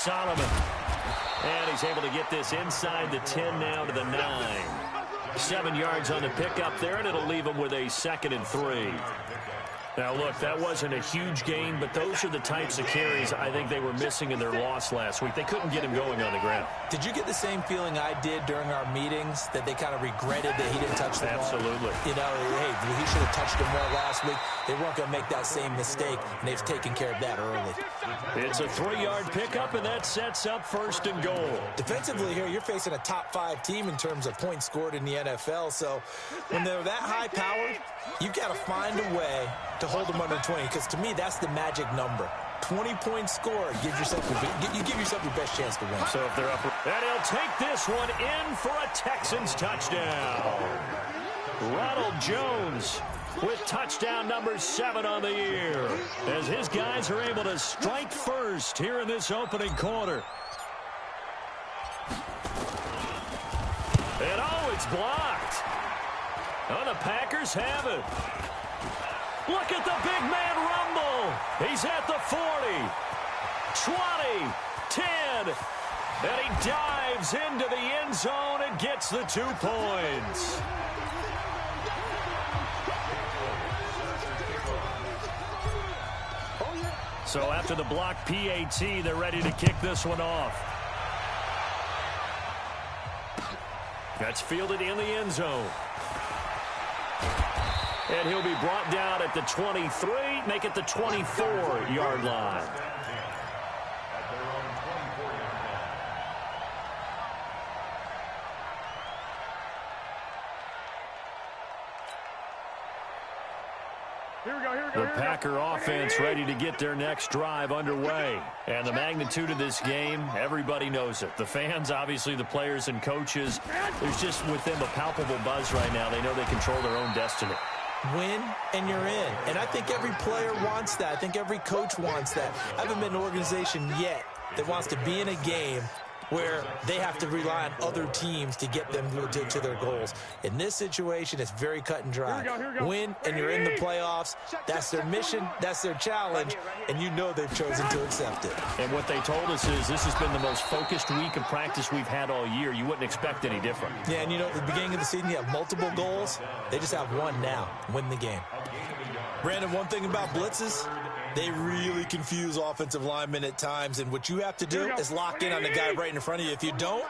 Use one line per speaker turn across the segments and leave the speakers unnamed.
Solomon. And he's able to get this inside the 10 now to the 9. 7 yards on the pickup there, and it'll leave him with a 2nd and 3. Now, look, that wasn't a huge gain, but those are the types of carries I think they were missing in their loss last week. They couldn't get him going on the ground.
Did you get the same feeling I did during our meetings, that they kind of regretted that he didn't touch the ball?
Absolutely.
You know, hey, he should have touched him more last week. They weren't going to make that same mistake, and they've taken care of that early.
It's a 3-yard pickup, and that sets up 1st and goal.
Defensively here, you're facing a top-5 team in terms of points scored in the NFL, so when they're that high-powered, you've got to find a way to hold them under 20, because to me, that's the magic number. 20 points scored, you give yourself your best chance to win.
So if they're up, and he'll take this one in for a Texans touchdown. Ronald Jones with touchdown number 7 on the year, as his guys are able to strike first here in this opening quarter. And oh, it's blocked. Oh, the Packers have it. Look at the big man rumble. He's at the 40, 20, 10, and he dives into the end zone and gets the 2 points. So after the block PAT, they're ready to kick this one off. That's fielded in the end zone. And he'll be brought down at the 23, make it the 24-yard line. The Packer offense ready to get their next drive underway. And the magnitude of this game, everybody knows it. The fans, obviously the players and coaches, there's just with them a palpable buzz right now. They know they control their own destiny.
Win, and you're in. And I think every player wants that. I think every coach wants that. I haven't been an organization yet that wants to be in a game where they have to rely on other teams to get them to their goals. In this situation, it's very cut and dry. Win, and you're in the playoffs. That's their mission. That's their challenge. And you know they've chosen to accept it.
And what they told us is this has been the most focused week of practice we've had all year. You wouldn't expect any different.
Yeah, and you know, at the beginning of the season, you have multiple goals. They just have one now. Win the game. Brandon, one thing about blitzes, they really confuse offensive linemen at times, and what you have to do is lock in on the guy right in front of you. If you don't,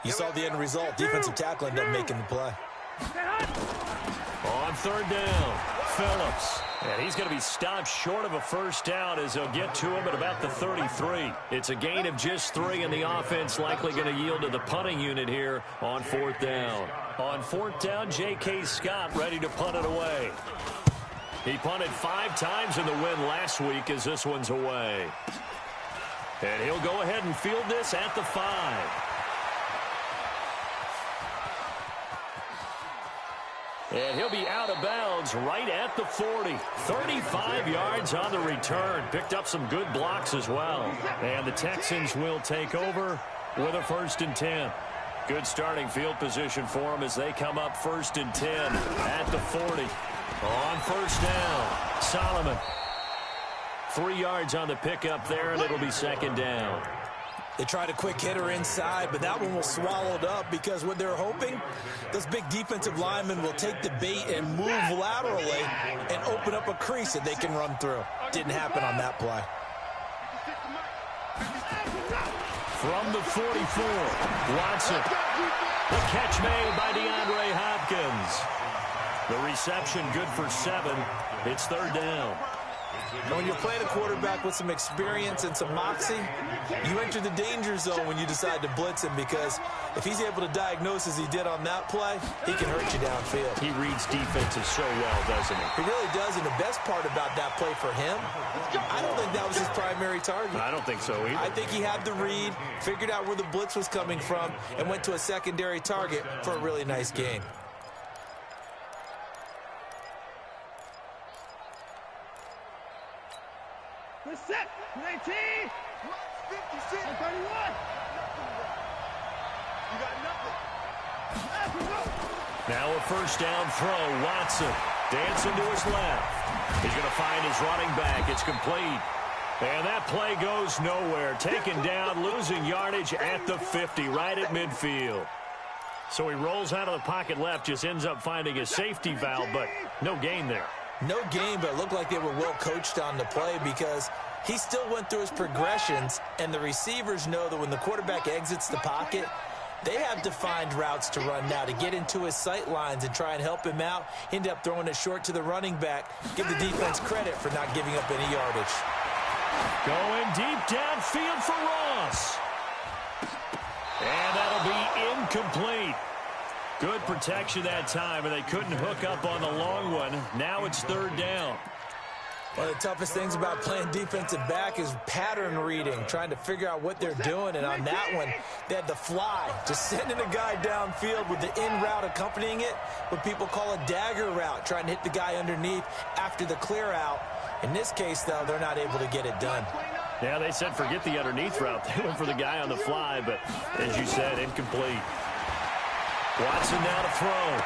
you saw the end result. Defensive tackle ended up making the play.
On 3rd down, Phillips. And he's going to be stopped short of a 1st down as they'll get to him at about the 33. It's a gain of just 3, and the offense likely going to yield to the punting unit here on 4th down. On 4th down, J.K. Scott ready to punt it away. He punted 5 times in the win last week as this one's away. And he'll go ahead and field this at the 5. And he'll be out of bounds right at the 40. 35 yards on the return. Picked up some good blocks as well. And the Texans will take over with a 1st and 10. Good starting field position for them as they come up 1st and 10 at the 40. On 1st down, Solomon. 3 yards on the pickup there, and it'll be 2nd down.
They tried a quick hitter inside, but that one was swallowed up because what they're hoping, those big defensive linemen will take the bait and move laterally and open up a crease that they can run through. Didn't happen on that play.
From the 44, Watson. The catch made by DeAndre Hopkins. The reception good for 7. It's 3rd down.
When you're playing a quarterback with some experience and some moxie, you enter the danger zone when you decide to blitz him, because if he's able to diagnose as he did on that play, he can hurt you downfield.
He reads defenses so well, doesn't he?
He really does, and the best part about that play for him, I don't think that was his primary target.
I don't think so either.
I think he had the read, figured out where the blitz was coming from, and went to a secondary target for a really nice gain.
Set, 19, 56, 31. You got nothing.
Now a 1st down throw. Watson dancing to his left. He's going to find his running back. It's complete. And that play goes nowhere. Taken down, losing yardage at the 50, right at midfield. So he rolls out of the pocket left, just ends up finding a safety valve, but no gain there.
No gain, but it looked like they were well coached on the play because he still went through his progressions, and the receivers know that when the quarterback exits the pocket, they have defined routes to run now to get into his sight lines and try and help him out. End up throwing it short to the running back. Give the defense credit for not giving up any yardage.
Going deep downfield for Ross. And that'll be incomplete. Good protection that time, and they couldn't hook up on the long one. Now it's third down.
One of the toughest things about playing defensive back is pattern reading, trying to figure out what they're doing. And on that one, they had the fly, just sending a guy downfield with the in route accompanying it, what people call a dagger route, trying to hit the guy underneath after the clear out. In this case, though, they're not able to get it done.
Yeah, they said forget the underneath route. They went for the guy on the fly, but as you said, incomplete. Watson now to throw.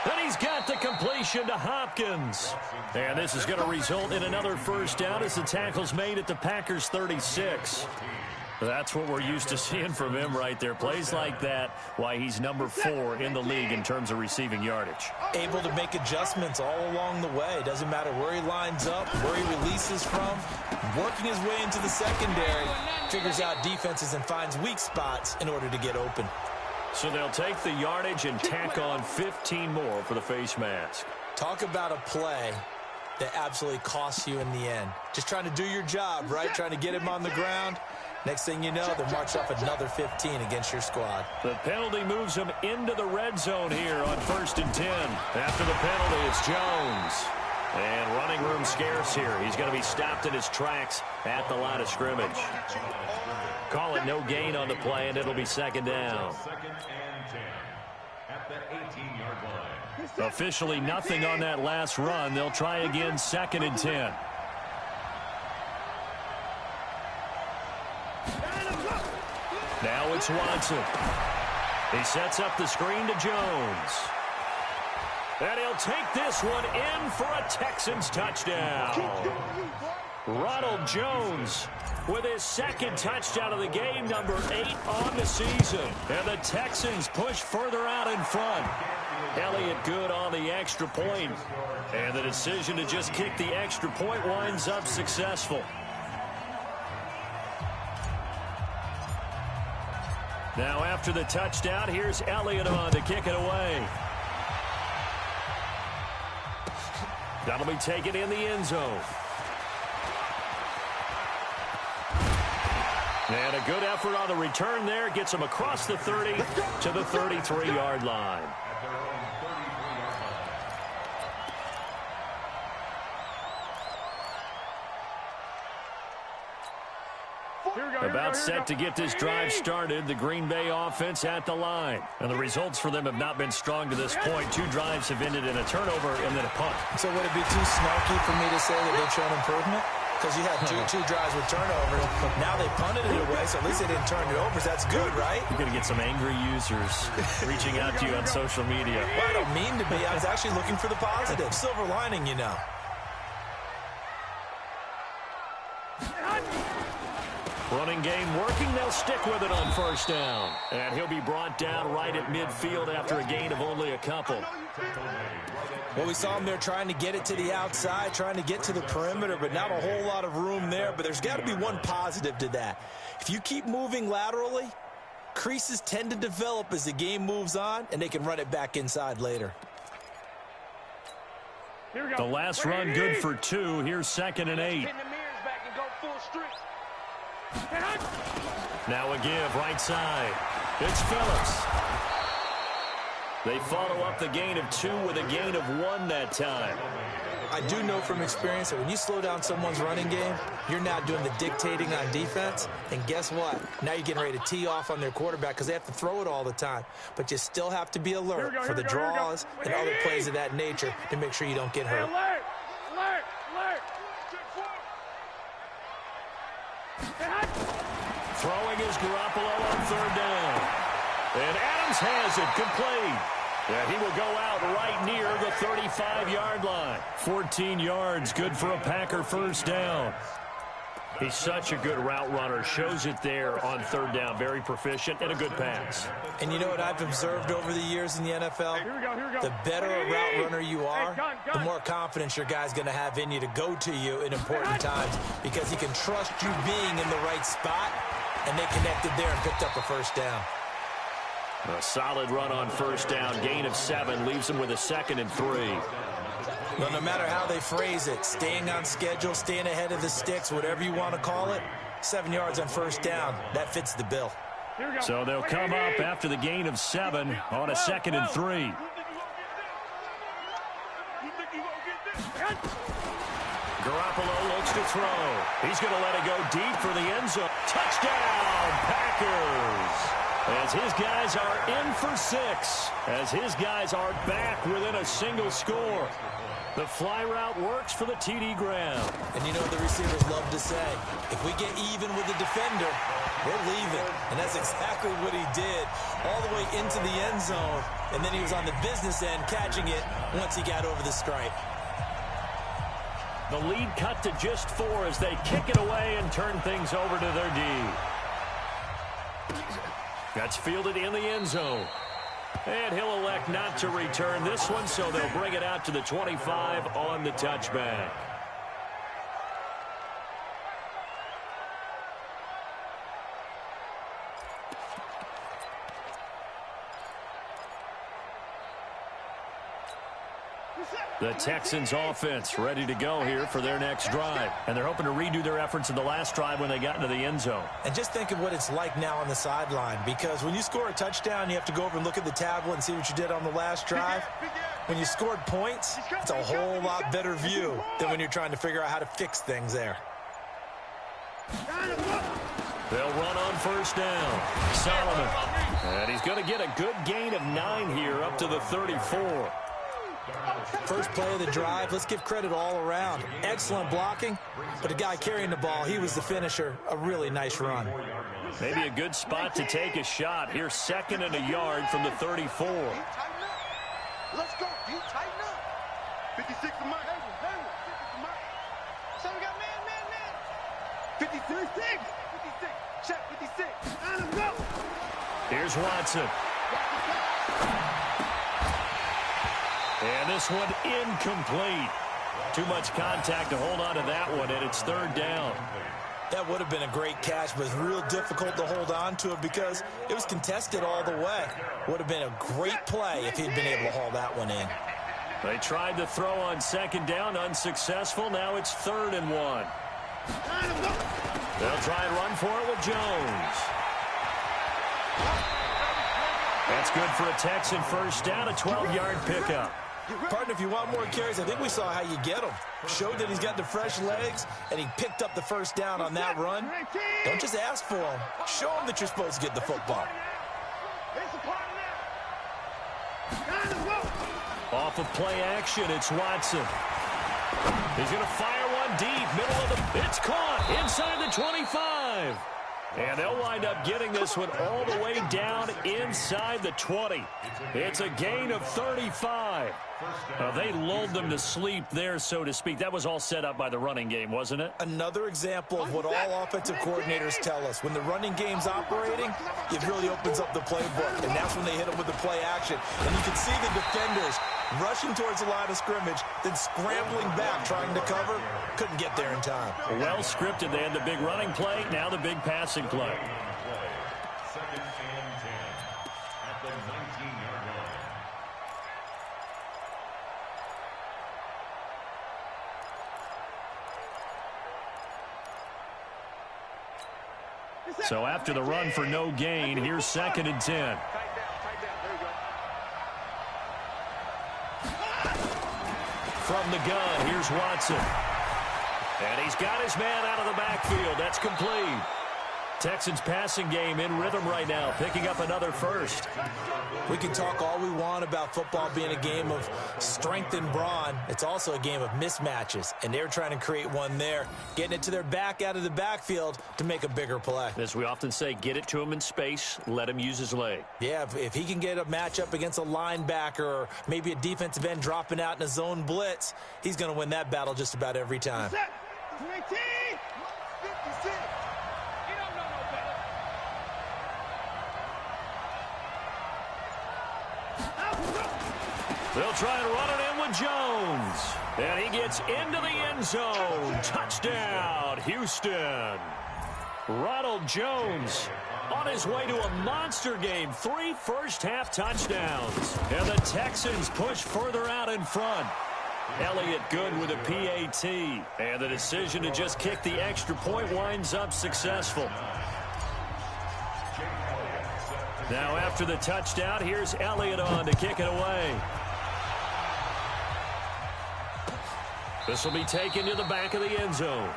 Then he's got the completion to Hopkins. And this is going to result in another first down as the tackle's made at the Packers' 36. That's what we're used to seeing from him right there. Plays like that, why he's number 4 in the league in terms of receiving yardage.
Able to make adjustments all along the way. Doesn't matter where he lines up, where he releases from. Working his way into the secondary, figures out defenses and finds weak spots in order to get open.
So they'll take the yardage and tack on 15 more for the face mask.
Talk about a play that absolutely costs you in the end. Just trying to do your job, right? Trying to get him on the ground. Next thing you know, they're marched off another 15 against your squad.
The penalty moves him into the red zone here on 1st and 10. After the penalty, it's Jones. And running room scarce here. He's going to be stopped in his tracks at the line of scrimmage. Call it no gain on the play, and it'll be second down.
Second and 10 at the 18-yard line.
Officially nothing on that last run. They'll try again, 2nd and 10. Now it's Watson. He sets up the screen to Jones. And he'll take this one in for a Texans touchdown. Ronald Jones with his 2nd touchdown of the game, number 8 on the season. And the Texans push further out in front. Elliott good on the extra point. And the decision to just kick the extra point winds up successful. Now after the touchdown, here's Elliott on to kick it away. That'll be taken in the end zone. And a good effort on the return there. Gets him across the 30 to the 33-yard line. About set to get this drive started. The Green Bay offense at the line. And the results for them have not been strong to this point. 2 drives have ended in a turnover and then a punt.
So would it be too snarky for me to say that they've shown improvement? Because you had two drives with turnovers. Now they punted it away, so at least they didn't turn it over. That's good, right?
You're going to get some angry users reaching out to you on social media.
Well, I don't mean to be. I was actually looking for the positive. Silver lining, you know.
Running game working. They'll stick with it on 1st down. And he'll be brought down right at midfield after a gain of only a couple.
Well, we saw him there trying to get it to the outside, trying to get to the perimeter, but not a whole lot of room there. But there's got to be one positive to that. If you keep moving laterally, creases tend to develop as the game moves on, and they can run it back inside later.
The last run good for 2. Here's 2nd and 8. Now a give right side. It's Phillips. They follow up the gain of 2 with a gain of 1 that time.
I do know from experience that when you slow down someone's running game, you're not doing the dictating on defense. And guess what? Now you're getting ready to tee off on their quarterback because they have to throw it all the time. But you still have to be alert for the draws and other plays of that nature to make sure you don't get hurt.
Throwing is Garoppolo on 3rd down. And Adams has it complete. Yeah, he will go out right near the 35-yard line. 14 yards, good for a Packer 1st down. He's such a good route runner. Shows it there on third down. Very proficient and a good pass.
And you know what I've observed over the years in the NFL?
Here we go.
The better a route runner you are, the more confidence your guy's going to have in you to go to you in important times because he can trust you being in the right spot, and they connected there and picked up a first down.
A solid run on first down. Gain of 7 leaves him with a 2nd and 3.
Well, no matter how they phrase it, staying on schedule, staying ahead of the sticks, whatever you want to call it, 7 yards on first down, that fits the bill.
So they'll come up after the gain of 7 on a 2nd and 3. Garoppolo looks to throw. He's going to let it go deep for the end zone. Touchdown, Packers! As his guys are in for 6. As his guys are back within a single score. The fly route works for the TD Graham.
And you know what the receivers love to say? If we get even with the defender, we're leaving. And that's exactly what he did all the way into the end zone. And then he was on the business end catching it once he got over the stripe.
The lead cut to just 4 as they kick it away and turn things over to their D. That's fielded in the end zone. And he'll elect not to return this one, so they'll bring it out to the 25 on the touchback. The Texans offense ready to go here for their next drive. And they're hoping to redo their efforts in the last drive when they got into the end zone.
And just think of what it's like now on the sideline, because when you score a touchdown, you have to go over and look at the tablet and see what you did on the last drive. When you scored points, it's a whole lot better view than when you're trying to figure out how to fix things there.
They'll run on first down. Solomon. And he's going to get a good gain of 9 here up to the 34.
First play of the drive, let's give credit all around. Excellent blocking, but the guy carrying the ball, he was the finisher. A really nice run.
Maybe a good spot to take a shot. Here's 2nd and a yard from the 34.
Let's go. You tighten up. 56 to Mike. So we got man. 56. 56. Check 56. Let's go.
Here's Watson. And this one incomplete. Too much contact to hold on to that one, and it's 3rd down.
That would have been a great catch, but it's real difficult to hold on to it because it was contested all the way. Would have been a great play if he'd been able to haul that one in.
They tried to throw on 2nd down, unsuccessful. Now it's 3rd and 1. They'll try and run for it with Jones. That's good for a Texan first down, a 12-yard pickup.
Partner, if you want more carries, I think we saw how you get them. Showed that he's got the fresh legs, and he picked up the first down on that run. Don't just ask for him. Show him that you're supposed to get the football.
Off of play action, it's Watson. He's going to fire one deep, middle of the... It's caught inside the 25. And they'll wind up getting this one all the way down inside the 20. It's a gain of 35. They lulled them to sleep there, so to speak. That was all set up by the running game, wasn't it?
Another example of what all offensive coordinators tell us. When the running game's operating, it really opens up the playbook, and that's when they hit them with the play action. And you can see the defenders rushing towards the line of scrimmage, then scrambling back, trying to cover. Couldn't get there in time.
Well scripted. They had the big running play, now the big passing play.
2nd and 10 at the 19-yard line.
So after the run for no gain, here's 2nd and 10. From the gun, here's Watson. And he's got his man out of the backfield. That's complete. Texans passing game in rhythm right now, picking up another first.
We can talk all we want about football being a game of strength and brawn. It's also a game of mismatches, and they're trying to create one there, getting it to their back out of the backfield to make a bigger play.
As we often say, get it to him in space, let him use his leg.
Yeah, if he can get a matchup against a linebacker or maybe a defensive end dropping out in a zone blitz, he's going to win that battle just about every time.
They'll try and run it in with Jones. And he gets into the end zone. Touchdown, Houston. Ronald Jones on his way to a monster game. 3 first-half touchdowns. And the Texans push further out in front. Elliott good with a PAT. And the decision to just kick the extra point winds up successful. Now after the touchdown, here's Elliott on to kick it away. This will be taken to the back of the end zone.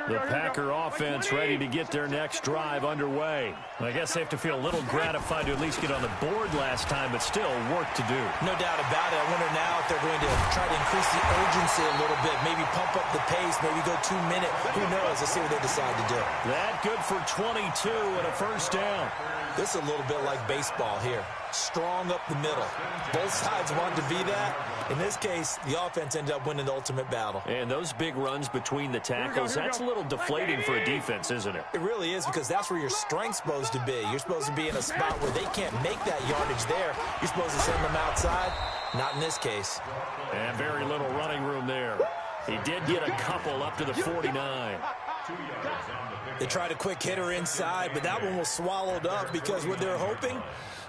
The Packer offense ready to get their next drive underway. I guess they have to feel a little gratified to at least get on the board last time, but still work to do.
No doubt about it. I wonder now if they're going to try to increase the urgency a little bit, maybe pump up the pace, maybe go 2 minutes. Who knows? Let's see what they decide to do.
That good for 22 and a first down.
This is a little bit like baseball here. Strong up the middle. Both sides want to be that. In this case, the offense ended up winning the ultimate battle.
And those big runs between the tackles, that's a little deflating for a defense, isn't it?
It really is, because that's where your strength's supposed to be. You're supposed to be in a spot where they can't make that yardage there. You're supposed to send them outside. Not in this case.
And very little running room there. He did get a couple up to the 49.
They tried a quick hitter inside, but that one was swallowed up because what they're hoping,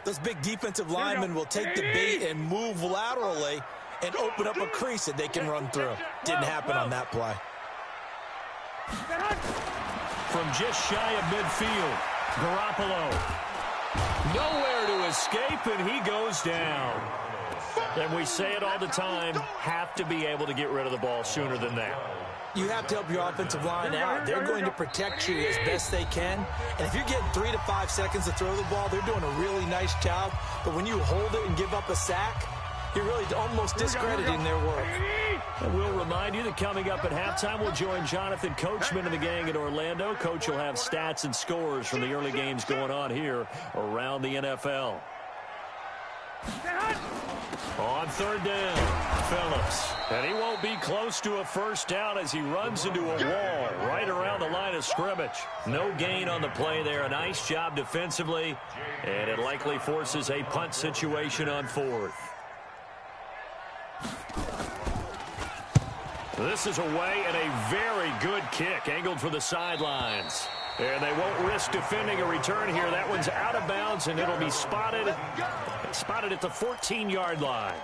those big defensive linemen will take the bait and move laterally and open up a crease that they can run through. Didn't happen on that play.
From just shy of midfield, Garoppolo. Nowhere to escape, and he goes down. And we say it all the time, have to be able to get rid of the ball sooner than that.
You have to help your offensive line out. They're going to protect you as best they can. And if you're getting 3 to 5 seconds to throw the ball, they're doing a really nice job. But when you hold it and give up a sack, you're really almost discrediting their work.
And we'll remind you that coming up at halftime, we'll join Jonathan Coachman and the gang in Orlando. Coach will have stats and scores from the early games going on here around the NFL. On third down, Phillips. And he won't be close to a first down as he runs into a wall right around the line of scrimmage. No gain on the play there. A nice job defensively. And it likely forces a punt situation on fourth. This is away and a very good kick angled for the sidelines. And they won't risk defending a return here. That one's out of bounds, and it'll be spotted at the 14-yard line.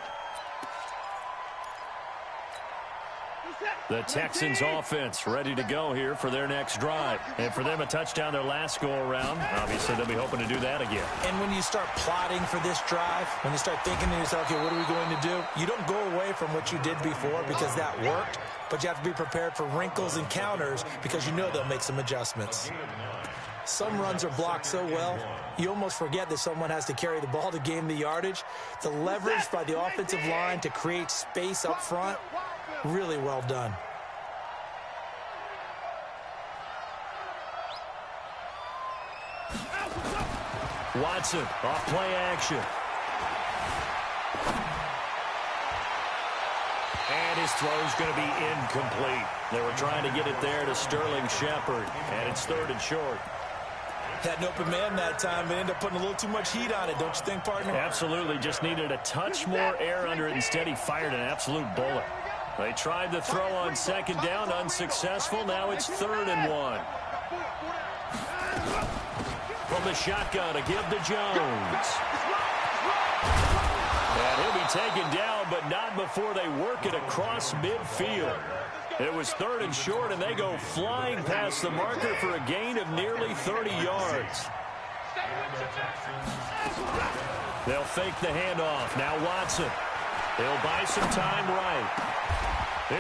The Texans offense ready to go here for their next drive. And for them, a touchdown their last go-around. Obviously, they'll be hoping to do that again.
And when you start plotting for this drive, when you start thinking to yourself, okay, what are we going to do? You don't go away from what you did before because that worked, but you have to be prepared for wrinkles and counters because you know they'll make some adjustments. Some runs are blocked so well, you almost forget that someone has to carry the ball to gain the yardage. The leverage by the offensive line to create space up front, really well done.
Watson off play action. And his throw's going to be incomplete. They were trying to get it there to Sterling Shepard, and it's third and short.
Had an open man that time, but ended up putting a little too much heat on it, don't you think, partner?
Absolutely. Just needed a touch more air under it. Instead, he fired an absolute bullet. They tried to throw on second down, unsuccessful. Now it's 3rd and 1. From the shotgun to give to Jones. And he'll be taken down, but not before they work it across midfield. It was 3rd and short, and they go flying past the marker for a gain of nearly 30 yards. They'll fake the handoff. Now Watson. He'll buy some time right.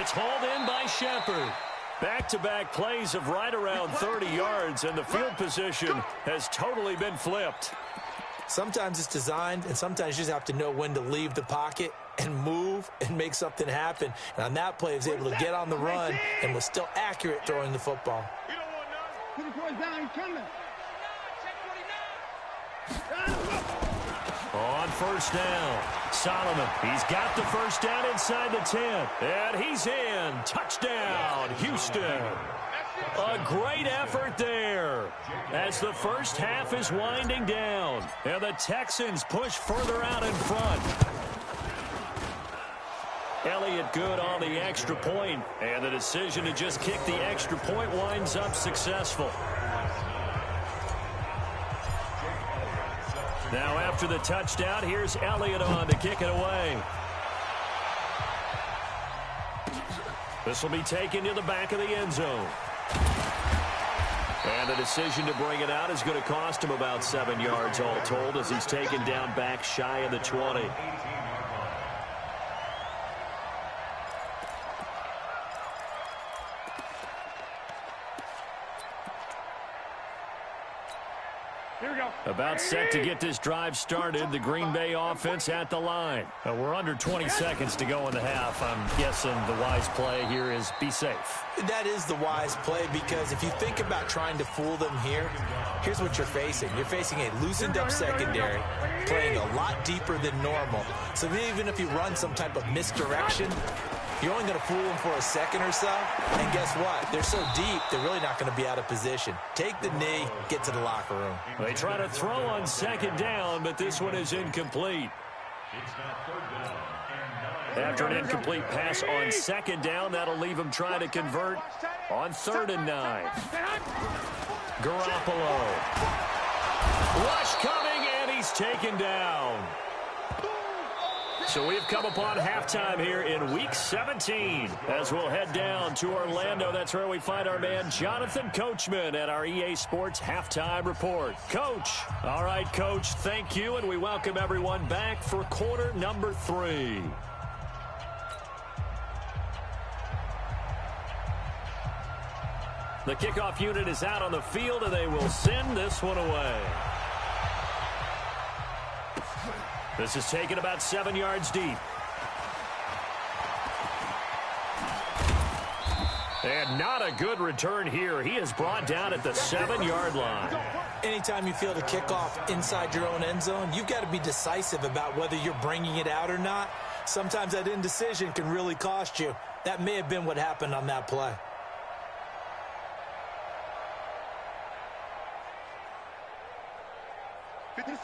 It's hauled in by Shepard. Back-to-back plays of right around 30 yards, and the field position has totally been flipped.
Sometimes it's designed, and sometimes you just have to know when to leave the pocket and move and make something happen. And on that play, he was able to get on the run and was still accurate throwing the football.
On first down, Solomon, he's got the first down inside the 10. And he's in. Touchdown, Houston. A great effort there as the first half is winding down. And the Texans push further out in front. Elliott good on the extra point, and the decision to just kick the extra point winds up successful. Now after the touchdown, here's Elliott on to kick it away. This will be taken to the back of the end zone. And the decision to bring it out is going to cost him about 7 yards all told as he's taken down back shy of the 20. About set to get this drive started. The Green Bay offense at the line. We're under 20 seconds to go in the half. I'm guessing the wise play here is be safe.
That is the wise play because if you think about trying to fool them here, here's what you're facing. You're facing a loosened up secondary, playing a lot deeper than normal. So even if you run some type of misdirection, you're only going to fool them for a second or so. And guess what? They're so deep, they're really not going to be out of position. Take the knee, get to the locker room.
They try to throw on second down, but this one is incomplete. After an incomplete pass on second down, that'll leave him trying to convert on 3rd and 9. Garoppolo. Rush coming, and he's taken down. So we've come upon halftime here in Week 17 as we'll head down to Orlando. That's where we find our man Jonathan Coachman at our EA Sports Halftime Report. Coach. All right, Coach, thank you, and we welcome everyone back for quarter number 3. The kickoff unit is out on the field, and they will send this one away. This is taken about 7 yards deep. And not a good return here. He is brought down at the 7-yard line.
Anytime you field a kickoff inside your own end zone, you've got to be decisive about whether you're bringing it out or not. Sometimes that indecision can really cost you. That may have been what happened on that play.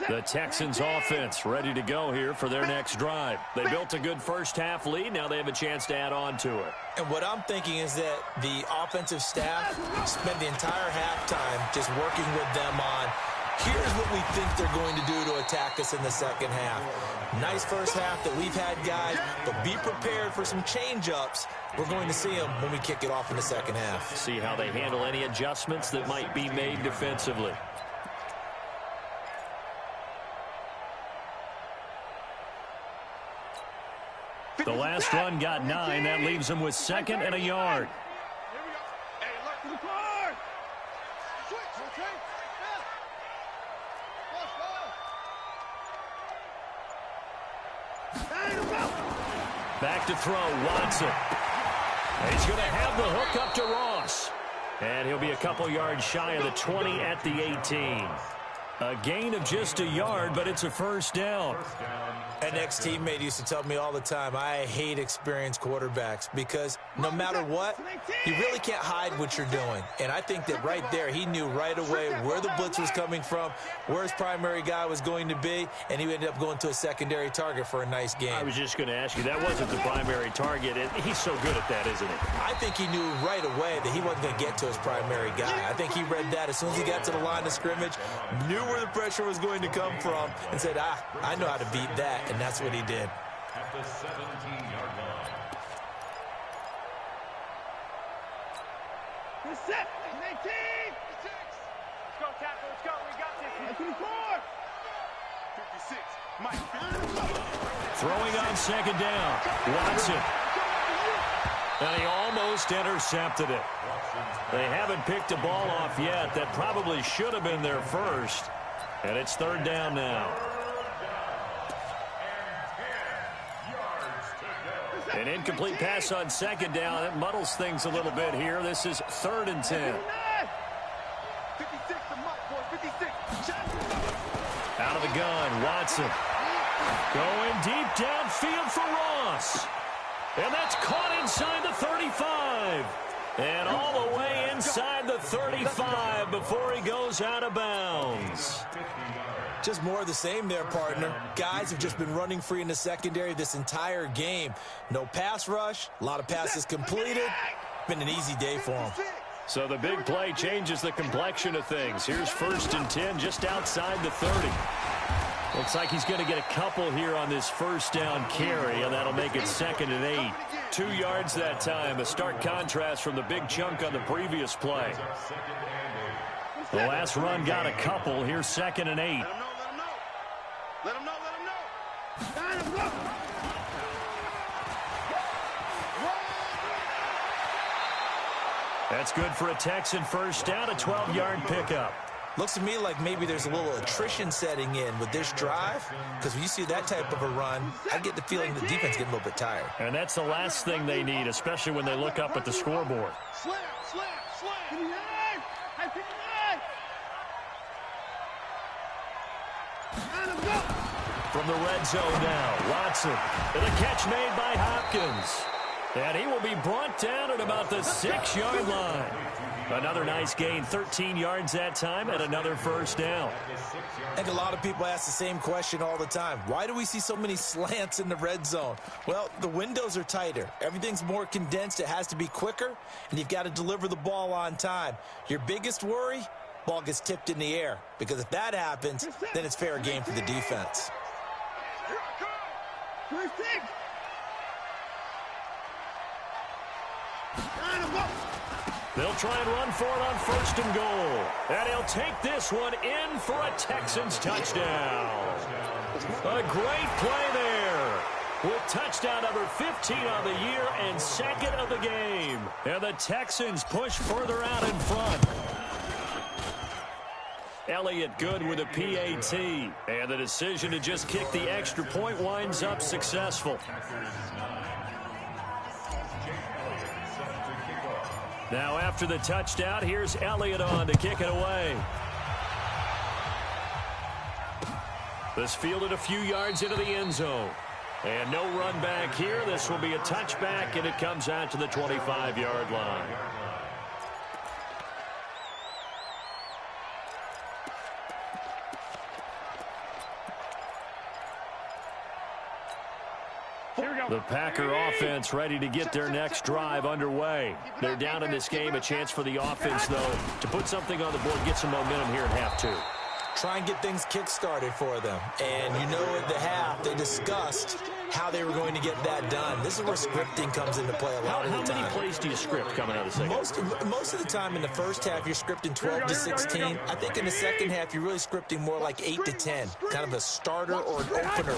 The Texans offense ready to go here for their next drive. They built a good first half lead. Now they have a chance to add on to it.
And what I'm thinking is that the offensive staff spent the entire halftime just working with them on, here's what we think they're going to do to attack us in the second half. Nice first half that we've had, guys, but be prepared for some change-ups. We're going to see them when we kick it off in the second half.
See how they handle any adjustments that might be made defensively. The last run got 9. That leaves him with 2nd and a yard. Back to throw, Watson. He's going to have the hook up to Ross. And he'll be a couple yards shy of the 20 at the 18. A gain of just a yard, but it's a first down.
An ex-teammate used to tell me all the time, I hate experienced quarterbacks because no matter what, you really can't hide what you're doing. And I think that right there, he knew right away where the blitz was coming from, where his primary guy was going to be, and he ended up going to a secondary target for a nice game.
I was just going to ask you, that wasn't the primary target. He's so good at that, isn't he?
I think he knew right away that he wasn't going to get to his primary guy. I think he read that as soon as he got to the line of scrimmage, knew where the pressure was going to come from, and said, I know how to beat that. And that's what he did.
At the 17-yard line.
We're set. 19. 6. Let's go, tackle. Let's go. We got this. 24. 56. Mike.
Throwing on second down. Watson. And he almost intercepted it. They haven't picked a ball off yet. That probably should have been their first. And it's 3rd down now. An incomplete pass on second down. It muddles things a little bit here. This is 3rd and 10.
56 to Mike, boy. 56.
Out of the gun, Watson. Going deep downfield for Ross. And that's caught inside the 35. And all the way inside the 35 before he goes out of bounds.
Just more of the same there, partner. Guys have just been running free in the secondary this entire game. No pass rush, a lot of passes completed. Been an easy day for them.
So the big play changes the complexion of things. Here's 1st and 10 just outside the 30. Looks like he's going to get a couple here on this first down carry, and that'll make it 2nd and 8. 2 yards that time, a stark contrast from the big chunk on the previous play. The last run got a couple. Here's 2nd and 8.
Let him know. Let him know.
That's good for a Texan first down, a 12-yard pickup.
Looks to me like maybe there's a little attrition setting in with this drive, because when you see that type of a run, I get the feeling the defense getting a little bit tired.
And that's the last thing they need, especially when they look up at the scoreboard.
Slam.
From the red zone now, Watson. And a catch made by Hopkins. And he will be brought down at about the 6-yard line. Another nice gain, 13 yards that time, and another first down.
I think a lot of people ask the same question all the time. Why do we see so many slants in the red zone? Well, the windows are tighter. Everything's more condensed. It has to be quicker, and you've got to deliver the ball on time. Your biggest worry, ball gets tipped in the air, because if that happens, then it's fair game for the defense.
They'll try and run for it on 1st and goal. And he'll take this one in for a Texans touchdown. A great play there. With touchdown number 15 on the year and 2nd of the game. And the Texans push further out in front. Elliott good with a PAT. And the decision to just kick the extra point winds up successful. Now after the touchdown, here's Elliott on to kick it away. This fielded a few yards into the end zone. And no run back here. This will be a touchback, and it comes out to the 25-yard line. The Packer offense ready to get their next drive underway. They're down in this game. A chance for the offense, though, to put something on the board, get some momentum here in half 2.
Try and get things kick-started for them. And you know at the half, they discussed how they were going to get that done. This is where scripting comes into play a lot of the time.
How many plays do you script coming out of the second?
Most of the time in the first half, you're scripting 12 to 16. I think in the second half, you're really scripting more like 8 to 10. Kind of a starter or an opener,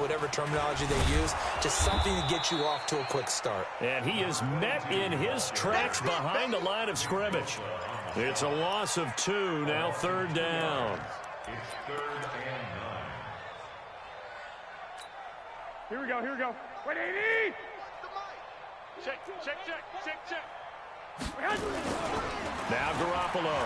whatever terminology they use. Just something to get you off to a quick start.
And he is met in his tracks behind the line of scrimmage. It's a loss of 2, now 3rd down.
It's 3rd and 9.
Here we go. Wait, 80! Check.
Now Garoppolo.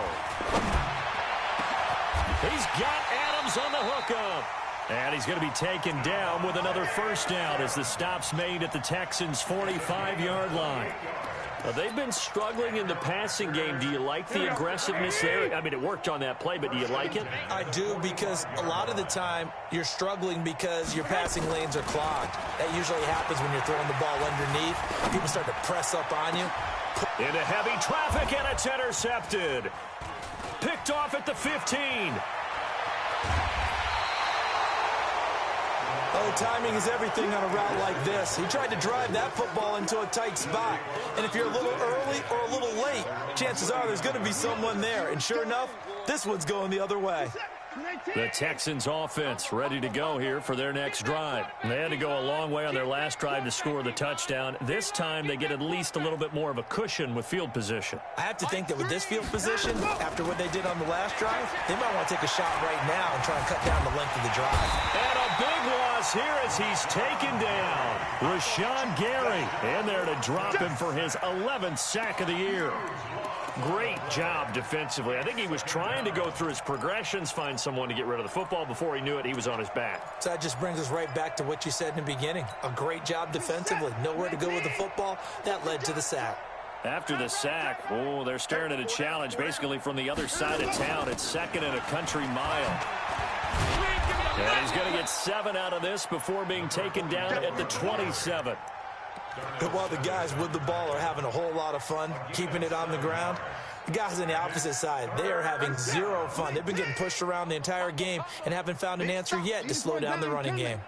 He's got Adams on the hookup. And he's going to be taken down with another first down as the stop's made at the Texans' 45-yard line. They've been struggling in the passing game. Do you like the aggressiveness there? I mean, it worked on that play, but do you like it?
I do, because a lot of the time you're struggling because your passing lanes are clogged. That usually happens when you're throwing the ball underneath. People start to press up on you.
Into heavy traffic, and it's intercepted. Picked off at the 15.
Oh, timing is everything on a route like this. He tried to drive that football into a tight spot. And if you're a little early or a little late, chances are there's going to be someone there. And sure enough, this one's going the other way.
The Texans offense ready to go here for their next drive. They had to go a long way on their last drive to score the touchdown. This time they get at least a little bit more of a cushion with field position.
I have to think that with this field position, after what they did on the last drive, they might want to take a shot right now and try and cut down the length of the drive.
And a big loss here as he's taken down. Rashawn Gary in there to drop him for his 11th sack of the year. Great job defensively. I think he was trying to go through his progressions, find someone to get rid of the football. Before he knew it, he was on his back.
So that just brings us right back to what you said in the beginning. A great job defensively. Nowhere to go with the football. That led to the sack.
After the sack, oh, they're staring at a challenge basically from the other side of town. It's 2nd and a country mile. And he's going to get 7 out of this before being taken down at the 27.
And while the guys with the ball are having a whole lot of fun keeping it on the ground, the guys on the opposite side, they are having zero fun. They've been getting pushed around the entire game and haven't found an answer yet to slow down the running game.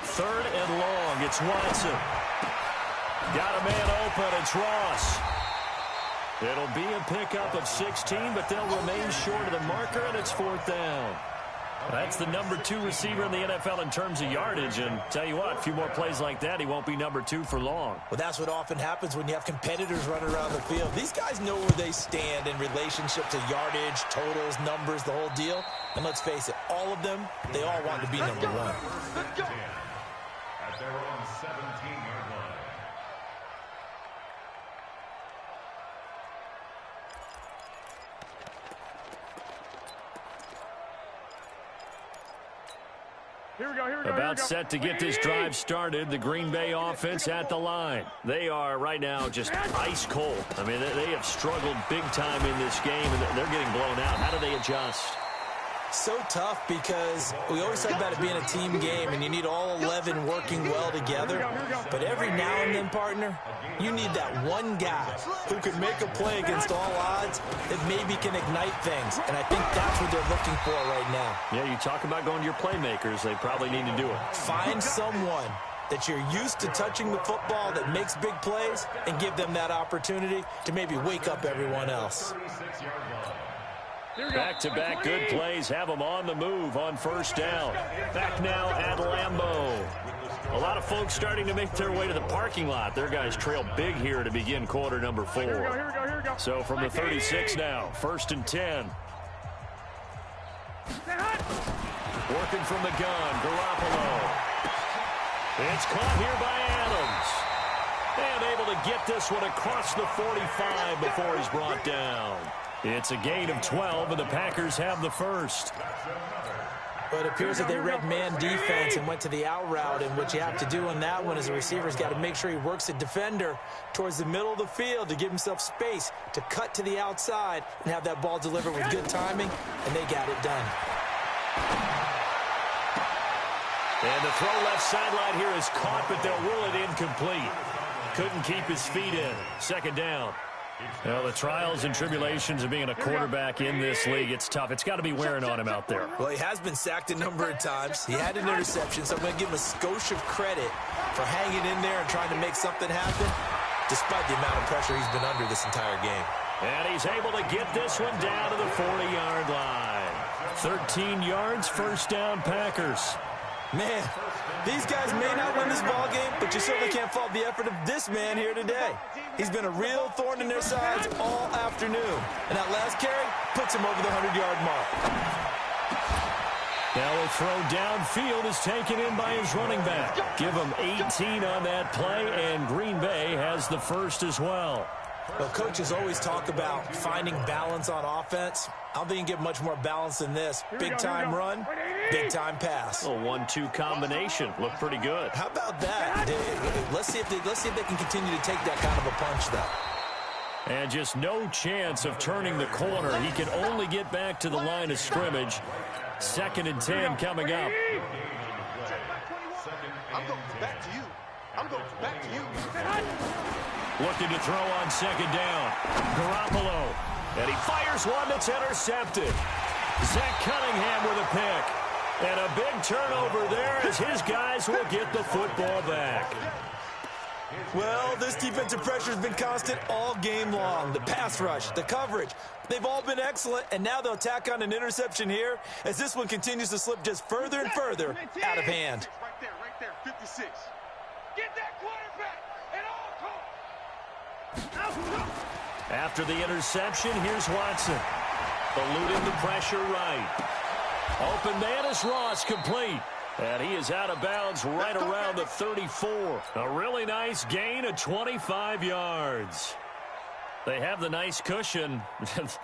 3rd and long. It's Watson. Got a man open. It's Ross. It'll be a pickup of 16, but they'll remain short of the marker, and it's 4th down. That's the number 2 receiver in the NFL in terms of yardage, and tell you what, a few more plays like that, he won't be number 2 for long.
Well, that's what often happens when you have competitors running around the field. These guys know where they stand in relationship to yardage, totals, numbers, the whole deal. And let's face it, all of them, they all want to be number 1.
At their own 17-yard line.
Here we go.
About set to get this drive started. The Green Bay offense at the line. They are right now just ice cold. I mean, they have struggled big time in this game, and they're getting blown out. How do they adjust?
So tough because we always talk about it being a team game and you need all 11 working well together. But every now and then, partner, you need that one guy who can make a play against all odds that maybe can ignite things. And I think that's what they're looking for right now.
Yeah, you talk about going to your playmakers. They probably need to do it.
Find someone that you're used to touching the football that makes big plays and give them that opportunity to maybe wake up everyone else.
Back-to-back good plays have them on the move on 1st down. Back now at Lambeau. A lot of folks starting to make their way to the parking lot. Their guys trail big here to begin quarter number 4.
Here we go.
So from the 36 now, 1st and 10. Working from the gun, Garoppolo. It's caught here by Adams. And able to get this one across the 45 before he's brought down. It's a gain of 12, and the Packers have the first.
But it appears that they read man defense and went to the out route, and what you have to do on that one is the receiver's got to make sure he works the defender towards the middle of the field to give himself space to cut to the outside and have that ball delivered with good timing, and they got it done.
And the throw left sideline here is caught, but they'll rule it incomplete. Couldn't keep his feet in. 2nd down. Well, the trials and tribulations of being a quarterback in this league, it's tough. It's got to be wearing on him out there.
Well, he has been sacked a number of times. He had an interception, so I'm going to give him a skosh of credit for hanging in there and trying to make something happen, despite the amount of pressure he's been under this entire game.
And he's able to get this one down to the 40-yard line. 13 yards, 1st down, Packers.
Man, these guys may not win this ball game, but you certainly can't fault the effort of this man here today. He's been a real thorn in their sides all afternoon. And that last carry puts him over the 100-yard mark.
Now a throw downfield is taken in by his running back. Give him 18 on that play, and Green Bay has the first as well.
Well, coaches always talk about finding balance on offense. I don't think you can get much more balance than this. Big-time run, big-time pass.
A 1-2 combination. Looked pretty good.
How about that? Let's see if they can continue to take that kind of a punch, though.
And just no chance of turning the corner. He can only get back to the line of scrimmage. 2nd and 10 coming up.
I'm going back to you.
Looking to throw on 2nd down. Garoppolo. And he fires one that's intercepted. Zach Cunningham with a pick. And a big turnover there as his guys will get the football back.
Well, this defensive pressure has been constant all game long. The pass rush, the coverage, they've all been excellent, and now they'll tack on an interception here as this one continues to slip just further and further out of hand.
Right there, 56. Get that quarterback at all costs.
After the interception, here's Watson. Eluding the pressure right. Open man is Ross, complete. And he is out of bounds right around the 34. A really nice gain of 25 yards. They have the nice cushion.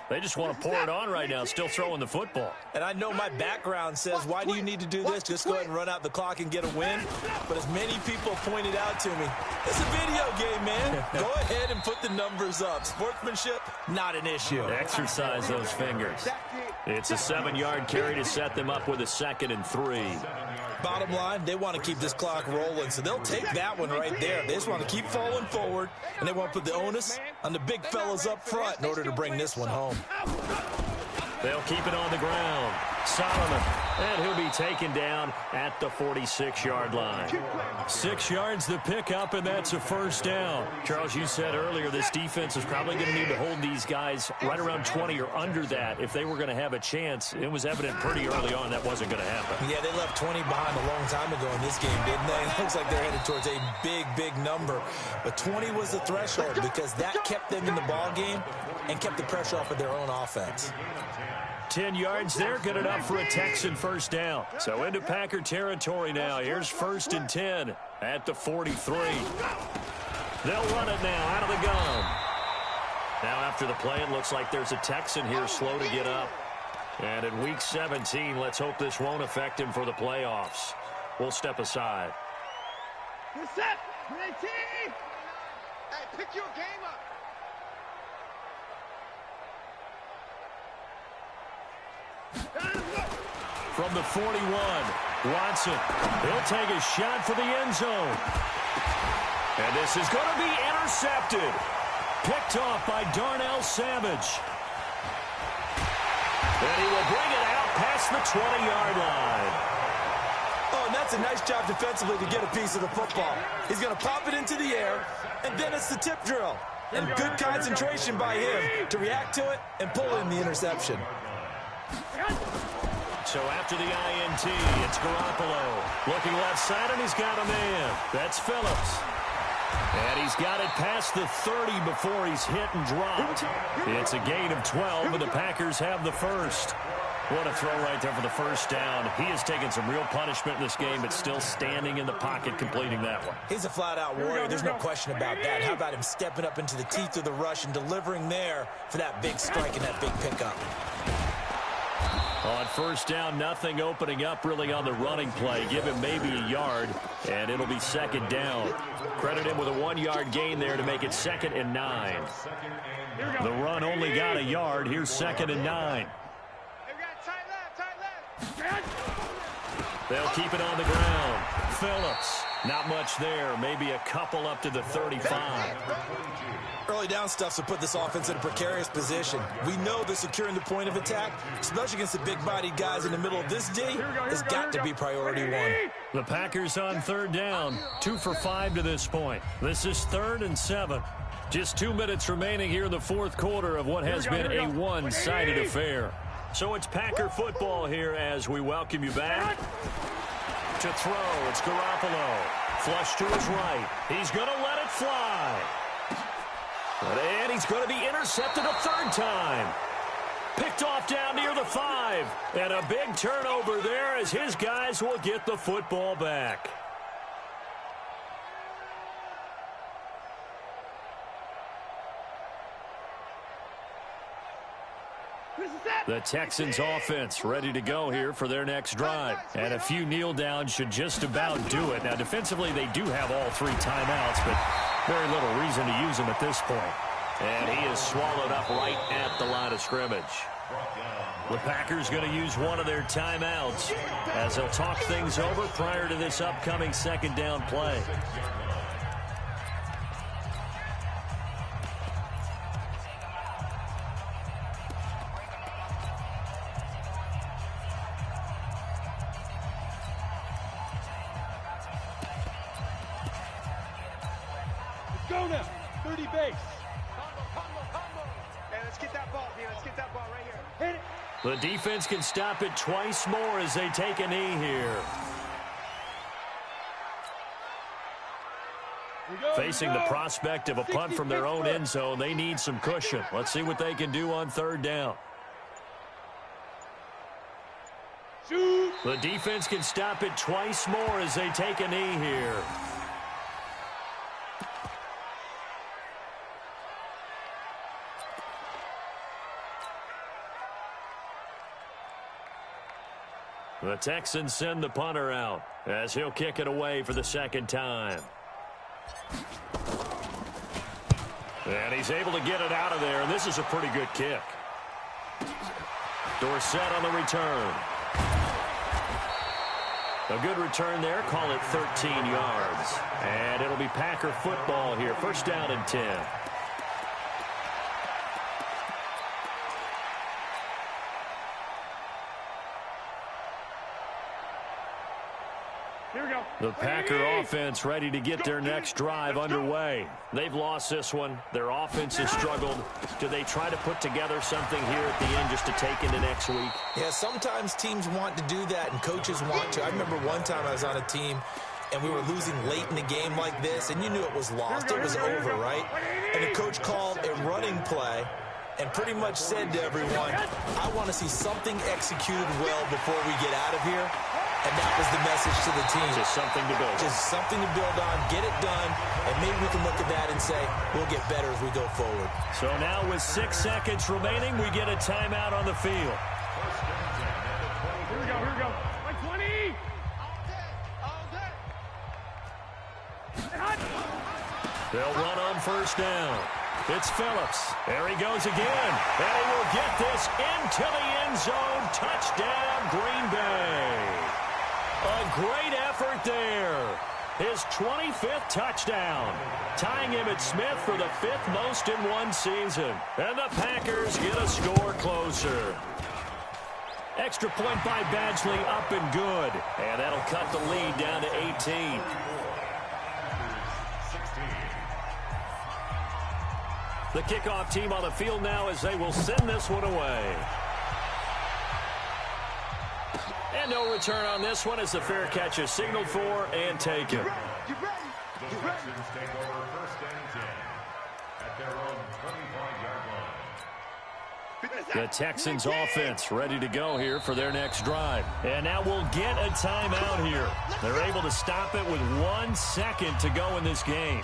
They just want to pour it on right now, still throwing the football.
And I know my background says, why do you need to do this? Just go ahead and run out the clock and get a win. But as many people pointed out to me, it's a video game, man. Go ahead and put the numbers up. Sportsmanship, not an issue.
Exercise those fingers. It's a 7-yard carry to set them up with a 2nd and 3.
Bottom line, they want to keep this clock rolling, so they'll take that one right there. They just want to keep falling forward, and they want to put the onus on the big fellas up front in order to bring this one home.
They'll keep it on the ground. Solomon, and he'll be taken down at the 46-yard line. 6 yards the pickup, and that's a first down. Charles, you said earlier this defense is probably going to need to hold these guys right around 20 or under that if they were going to have a chance. It was evident pretty early on that wasn't going to happen.
Yeah, they left 20 behind a long time ago in this game, didn't they? It looks like they're headed towards a big, big number. But 20 was the threshold because that kept them in the ball game and kept the pressure off of their own offense.
10 yards there, good enough for a Texan first down. So into Packer territory now. Here's 1st and 10 at the 43. They'll run it now out of the gun. Now after the play, it looks like there's a Texan here slow to get up. And in week 17, let's hope this won't affect him for the playoffs. We'll step aside.
Good set. 19. Hey, pick your game up.
From the 41, Watson. He'll take a shot for the end zone. And this is going to be intercepted. Picked off by Darnell Savage. And he will bring it out past the 20-yard line.
Oh, and that's a nice job defensively to get a piece of the football. He's going to pop it into the air, and then it's the tip drill. And good concentration by him to react to it and pull in the interception.
So after the INT, it's Garoppolo. Looking left side, and he's got a man. That's Phillips. And he's got it past the 30 before he's hit and dropped. It's a gain of 12, and the Packers have the first. What a throw right there for the first down. He has taken some real punishment in this game, but still standing in the pocket completing that one.
He's a flat-out warrior. There's no question about that. How about him stepping up into the teeth of the rush and delivering there for that big strike and that big pickup?
On first down, nothing opening up really on the running play. Give him maybe a yard, and it'll be 2nd down. Credit him with a 1-yard gain there to make it 2nd and 9. The run only got a yard. Here's 2nd and 9. They'll keep it on the ground. Phillips, not much there. Maybe a couple up to the 35.
Early down stuff to put this offense in a precarious position. We know that securing the point of attack, especially against the big-bodied guys in the middle of this D, has got to be priority one.
The Packers on 3rd down, 2 for 5 to this point. This is 3rd and 7. Just 2 minutes remaining here in the 4th quarter of what has been a one-sided affair. So it's Packer football here as we welcome you back. To throw, it's Garoppolo. Flush to his right. He's going to let it fly. And he's going to be intercepted a 3rd time. Picked off down near the 5. And a big turnover there as his guys will get the football back. The Texans offense ready to go here for their next drive. And a few kneel downs should just about do it. Now, defensively, they do have all 3 timeouts, but very little reason to use them at this point. And he is swallowed up right at the line of scrimmage. The Packers going to use one of their timeouts as they'll talk things over prior to this upcoming 2nd down play.
Go now. 30 base. Hey, let's get that ball here. Let's get that ball right here. Hit it.
The defense can stop it twice more as they take a knee here. Facing the prospect of a punt from their own end zone, they need some cushion. Let's see what they can do on 3rd down.
Shoot.
The defense can stop it twice more as they take a knee here. The Texans send the punter out as he'll kick it away for the second time. And he's able to get it out of there, and this is a pretty good kick. Dorsett on the return. A good return there. Call it 13 yards. And it'll be Packer football here. First down and 10.
Here we go.
The Packer offense ready to get their next drive underway. They've lost this one. Their offense has struggled. Do they try to put together something here at the end just to take into next week?
Yeah, sometimes teams want to do that and coaches want to. I remember one time I was on a team and we were losing late in the game like this, and you knew it was lost. It was over, right? And the coach called a running play and pretty much said to everyone, I want to see something executed well before we get out of here. And that was the message to the team.
Just something to build on.
Just something to build on, get it done, and maybe we can look at that and say, we'll get better as we go forward.
So now with 6 seconds remaining, we get a timeout on the field.
Here we go, here we go. Like 20.
They'll run on first down. It's Phillips. There he goes again. And he will get this into the end zone. Touchdown, Green Bay. A great effort there. His 25th touchdown, tying him at Smith for the 5th most in one season. And the Packers get a score closer. Extra point by Badgley, up and good. And that'll cut the lead down to 18. The kickoff team on the field now as they will send this one away. And no return on this one as the fair catch is signaled for and taken.
The Texans take over first and 10 at their own 25-yard line.
The Texans offense ready to go here for their next drive. And now we'll get a timeout here. They're able to stop it with 1 second to go in this game.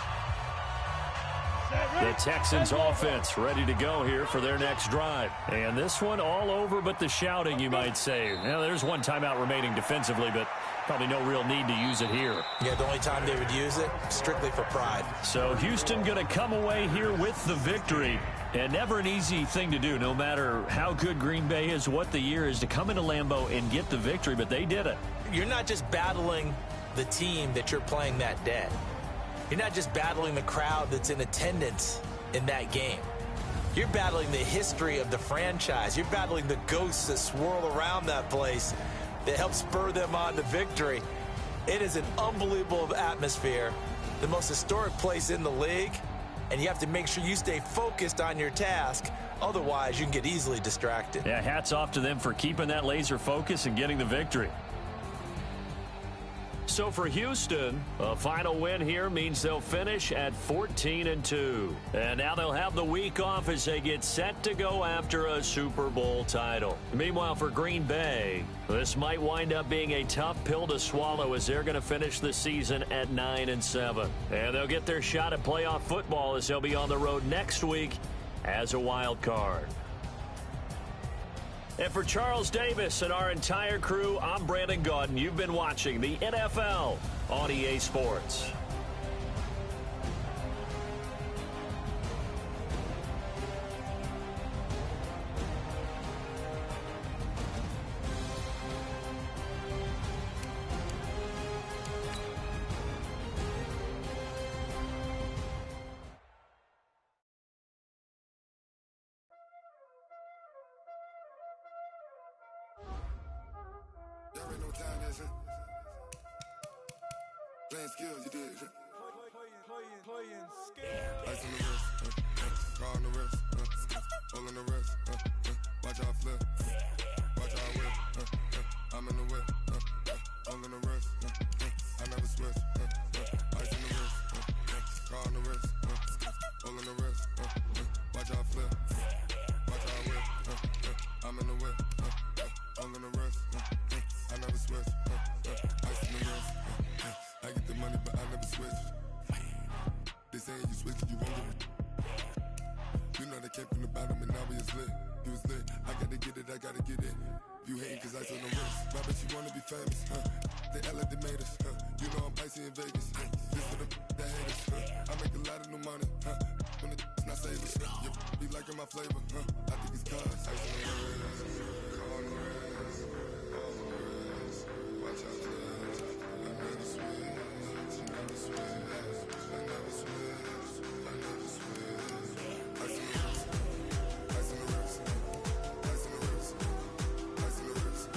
The Texans offense ready to go here for their next drive. And this one all over but the shouting, you might say. Now, there's one timeout remaining defensively, but probably no real need to use it here.
Yeah, the only time they would use it, strictly for pride.
So Houston going to come away here with the victory. And never an easy thing to do, no matter how good Green Bay is, what the year is, to come into Lambeau and get the victory, but they did it.
You're not just battling the team that you're playing that day. You're not just battling the crowd that's in attendance in that game. You're battling the history of the franchise. You're battling the ghosts that swirl around that place that help spur them on to victory. It is an unbelievable atmosphere, the most historic place in the league, and you have to make sure you stay focused on your task. Otherwise, you can get easily distracted.
Yeah, hats off to them for keeping that laser focus and getting the victory. So for Houston, a final win here means they'll finish at 14-2. And now they'll have the week off as they get set to go after a Super Bowl title. Meanwhile, for Green Bay, this might wind up being a tough pill to swallow as they're going to finish the season at 9-7. And they'll get their shot at playoff football as they'll be on the road next week as a wild card. And for Charles Davis and our entire crew, I'm Brandon Gaudin. You've been watching the NFL on EA Sports.
Playing skills, you did. Playing skills. Ice on the wrist, car on the wrist, hole in the wrist, watch out flip, watch out whip, I'm in the whip, hole in the wrist, I never switch, ice on the wrist, car on the wrist, hole in the wrist, watch out flip, watch out whip, I'm in the whip, hole in the wrist, Gotta get it, I gotta get it. You hating cause ice on the wrist. My bitch, you wanna be famous, They act like they made us, You know I'm icy in Vegas, This for the that haters, I make a lot of new money, When it's not savers, You be liking my flavor, I think it's cause ice on the wrist, car on the wrist, all on the wrist. Watch out, cuz I never switch, never switch, I never switch, I never switch. Ice on the wrist, ice on the wrist, ice on the wrist, ice on the wrist, ice on the wrist.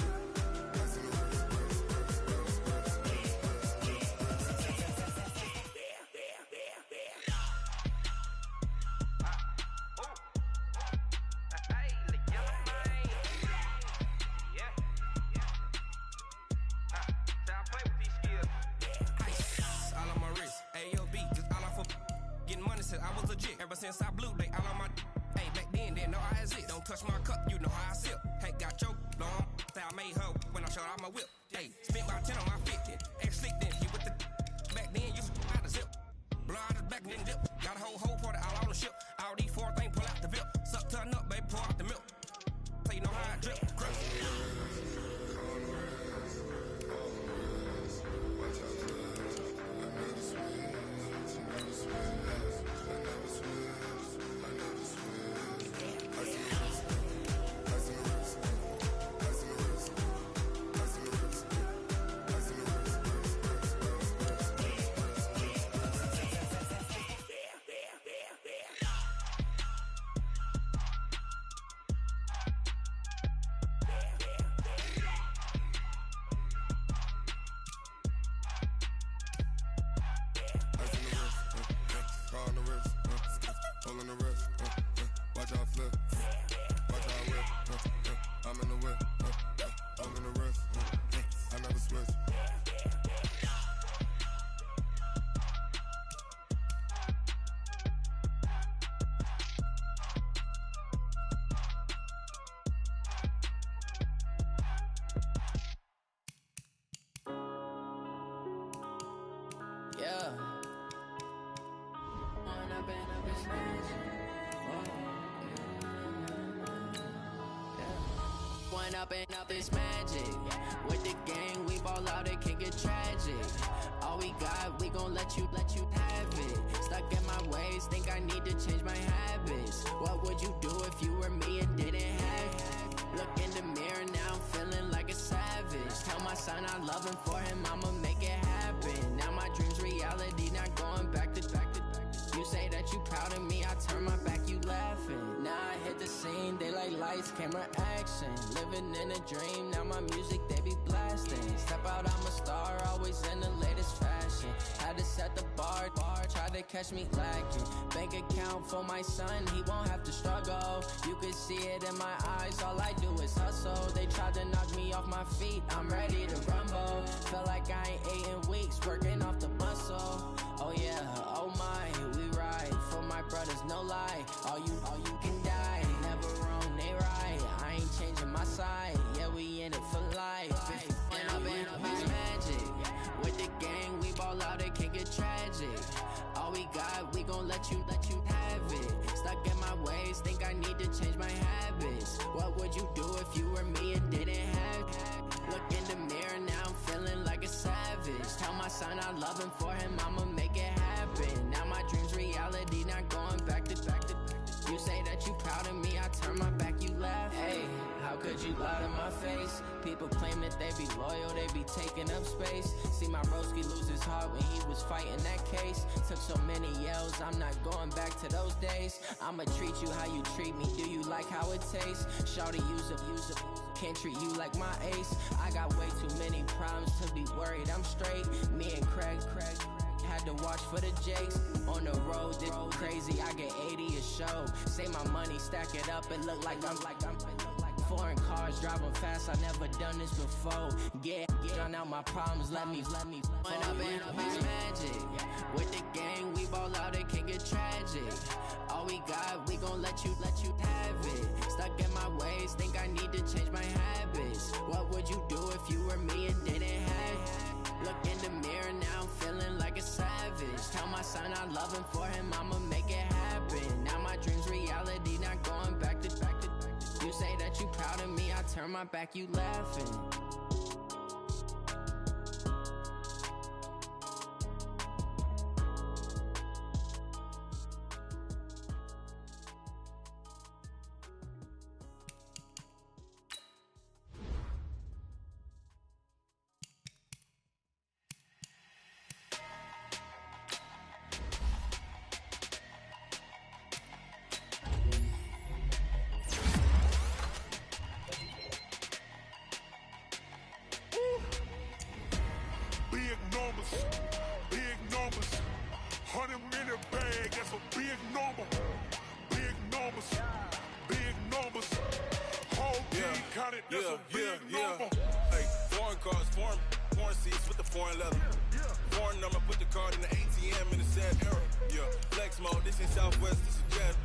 Ever since I blew, they all on my hey, back then, didn't know I exist. Don't touch my cup, you know how I sip. Hey, got your long, say I made her when I showed out my whip. Hey, spent about 10 on my 50. Ex-slick then, he with the back then, you out the zip. Blow out his back, then dip. Got a whole party all on the ship. All these four things, pull out the VIP. Suck, turn up, baby, pour out the milk. So you know how I drip. Crush.
Up this magic. With the gang, we ball out, it can get tragic. All we got, we gon' let you have it. Stuck in my ways, think I need to change my habits. What would you do if you were me and didn't have it? Look in the mirror, now I'm feeling like a savage. Tell my son I love him, for him I'ma make it happen. Now my dream's reality, not going back to. You say that you proud of me, I turn my back, you laughing. Now I hit the scene, they like lights, camera, action. Living in a dream, now my music, they be blasting. Step out, I'm a star, always in the latest fashion. Had to set the bar, tried to catch me lacking. Bank account for my son, he won't have to struggle. You could see it in my eyes, all I do is hustle. They tried to knock me off my feet, I'm ready to rumble. Felt like I ain't ate in weeks, working off the muscle. Oh yeah, oh my, we ride for my brothers, no lie. All you can die, never wrong, they right. I ain't changing my side, yeah, we in it for life. And I've been this magic. With the gang, we ball out, it can get tragic. All we got, we gon' let you have it. Stuck in my ways, think I need to change my habits. What would you do if you were me and didn't have it? Look in the mirror, now I'm feeling like a savage. Tell my son I love him, for him I'ma make it happen. Now my dream's reality, not going back to. You say that you proud of me, I turn my back, you laugh. Hey, how could you lie to my face? People claim that they be loyal, they be taking up space. See my broski lose his heart when he was fighting that case. Took so many yells, I'm not going back to those days. I'ma treat you how you treat me, do you like how it tastes? Shawty, use up, can't treat you like my ace. I got way too many problems to be worried, I'm straight. Me and Craig had to watch for the Jakes. On the road, this crazy, I get 80 a show. Say my money, stack it up, it look like I'm foreign cars, driving fast, I never done this before. Yeah, drown out my problems, let me When I've been this magic. With the gang, we ball out, it can get tragic. All we got, we gon' let you have it. Stuck in my ways, think I need to change my habits. What would you do if you were me and didn't have it? Look in the mirror, now I'm feeling like a savage. Tell my son I love him, for him I'ma make it happen. Now my dream's reality, not going back to. You say that you proud of me, I turn my back, you laughing.
Big numbers, 100-minute bag, that's a big number. Big numbers, big numbers. Whole team counted, that's a big number.
Hey, foreign cars, foreign seats with the foreign leather. Foreign number, put the card in the ATM in the sad era. Yeah, flex mode, this in Southwest, this is jet.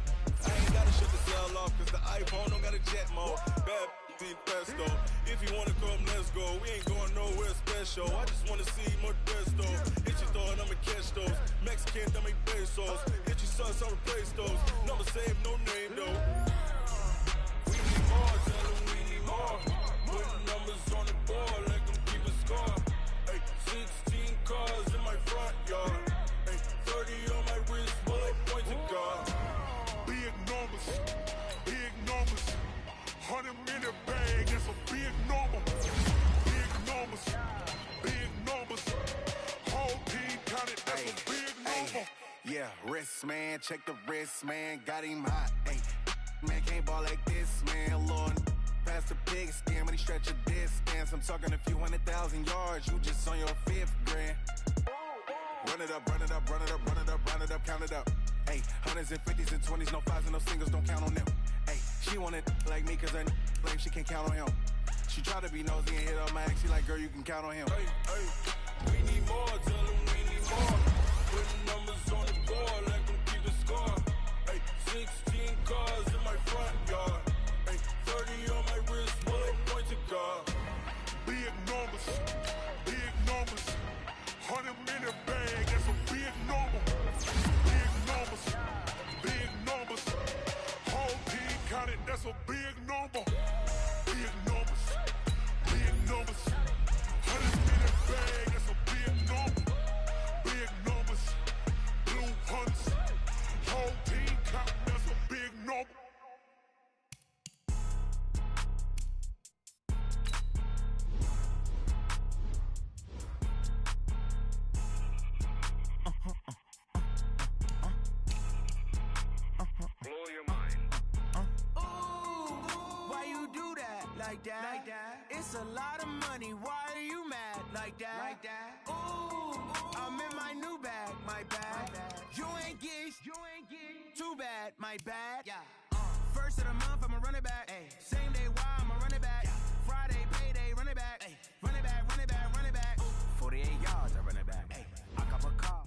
I ain't gotta shut the cell off, cause the iPhone don't got a jet mode. Bad pesto. If you wanna come, let's go. We ain't going nowhere special. I just wanna see more desto. Hit your thought, I'ma catch those. Mexican, I make pesos. Hit your sons, I'll replace those. Number save, no name though. We need more, tell them we need more. Putting numbers on the board, let them keep a score. Hey, 16 cars in my front yard. Hey, 30 on my wrist, bullet point to God.
Big numbers, big numbers. 100-minute bag, that's a big number. Big numbers, big numbers. Whole team counted, that's a big number.
Yeah, wrist man, check the wrist man, got him hot. Ay, man can't ball like this, man. Lord, past the pig skin when he stretch a distance. I'm talking a few 100,000 yards, you just on your 5th grand. Run it up, run it up, run it up, run it up, run it up, count it up. Ay, 100s and 50s and 20s, no 5s and no singles, don't count on them. Ay, she want it like me cause her blame, she can't count on him. She try to be nosy and hit up my ex, she like, girl, you can count on him. Hey, we need more, tell them we need more. Putting numbers on the board, let them keep the score. Hey, 16 cars in my front yard. Hey, 30 on my wrist, bullet point to God.
Big numbers, big numbers. 100-minute bag, that's a big number. Big numbers, big numbers. Whole team counted, that's a big number. Big numbers, big numbers. 100-minute bag, that's a big number. Big numbers, blue hunts. Whole team counting, that's a big number.
Blow your mind.
Why you do that like that? Like that? It's a lot of money. Why are you mad like that? Like that? Ooh, I'm in my new bag, my bad. You ain't geek, too bad, my bad. Yeah. First of the month, I'ma run it back. Ay. Same day, why I'ma run it back? Friday, payday, run it back. Ay. Run it back, run it back, run it back. 48 yards, I run it back. Ay. I cop a car.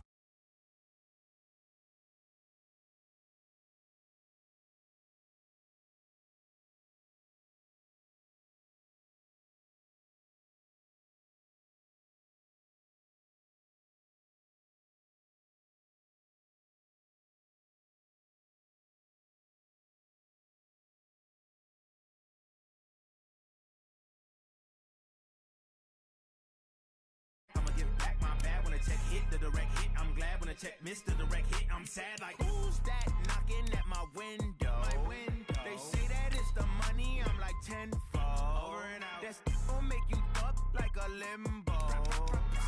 I'ma give back my bad when a check hit the direct hit. I'm glad when a check missed the direct hit. I'm sad like who's that knocking at my window? My window. They say that it's the money. I'm like tenfold. Over and out. That's gon' make you up like a limbo.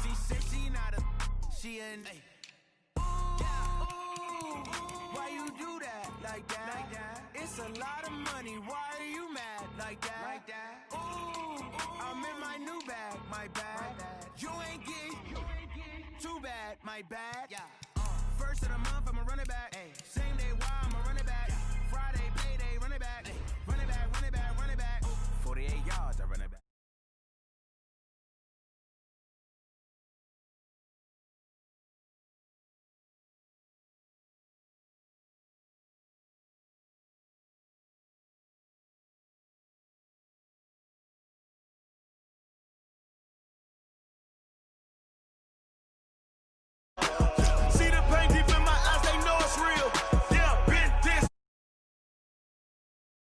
She said she not a she an. Why you do that like that? Like that? It's a lot of money. Why are you mad like that? Like that? Ooh, I'm in my new bag, my bad. You ain't geek, too bad, my bad. Yeah. First of the month, I'ma run it back. Ay. Same day, why I'ma run it back? Friday, payday, run it back. Ay.